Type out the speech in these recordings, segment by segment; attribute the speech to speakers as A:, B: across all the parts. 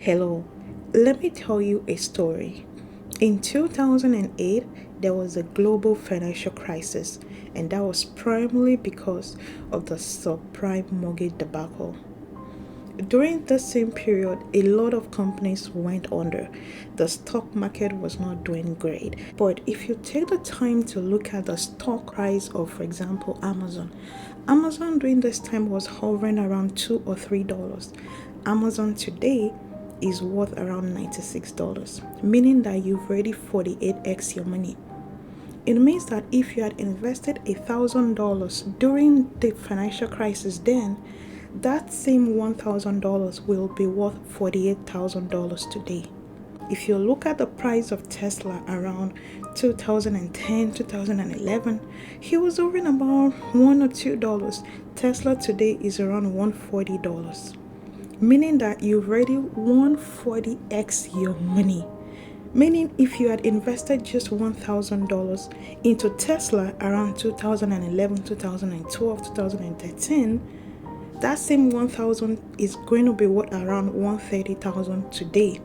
A: Hello, let me tell you a story. In 2008, there was a global financial crisis, and that was primarily because of the subprime mortgage debacle. During the same period, a lot of companies went under. The stock market was not doing great. But if you take the time to look at the stock price of, for example, Amazon during this time was hovering around $2 or $3. Amazon today is worth around $96, meaning that you've already 48x your money. It means that if you had invested $1,000 during the financial crisis then, that same $1,000 will be worth $48,000 today. If you look at the price of Tesla around 2010, 2011, he was hovering about $1 or $2. Tesla today is around $140, meaning that you've already 140x your money. Meaning if you had invested just $1,000 into Tesla around 2011, 2012, 2013, that same 1,000 is going to be worth around 130,000 today.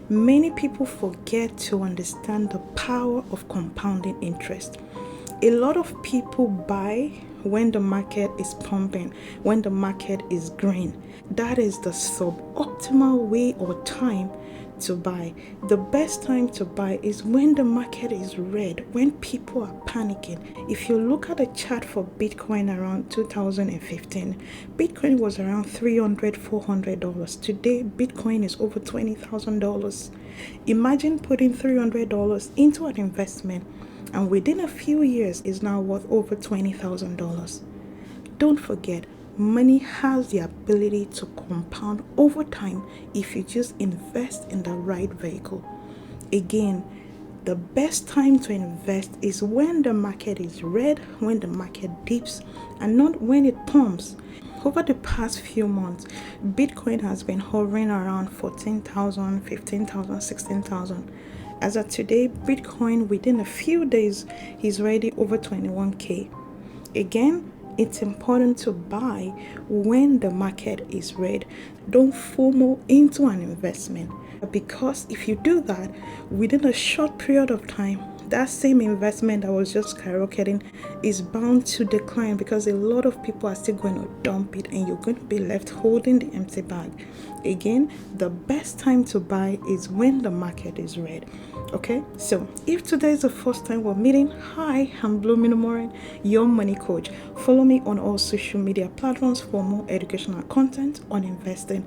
A: Many people forget to understand the power of compounding interest. A lot of people buy when the market is pumping, when the market is green. That is the suboptimal way or time to buy. The best time to buy is when the market is red, when people are panicking. If you look at the chart for Bitcoin around 2015, Bitcoin was around $300-$400. Today, Bitcoin is over $20,000. Imagine putting $300 into an investment, and within a few years is now worth over $20,000. Don't forget, money has the ability to compound over time if you just invest in the right vehicle. Again, the best time to invest is when the market is red, when the market dips, and not when it pumps. Over the past few months, Bitcoin has been hovering around 14,000, 15,000, 16,000. As of today, Bitcoin within a few days is already over 21K. Again, it's important to buy when the market is red. Don't FOMO into an investment, because if you do that, within a short period of time, that same investment that was just skyrocketing is bound to decline, because a lot of people are still going to dump it and you're going to be left holding the empty bag. Again, the best time to buy is when the market is red. Okay, so if today is the first time we're meeting, hi, I'm Blooming Morin, your money coach. Follow me on all social media platforms for more educational content on investing.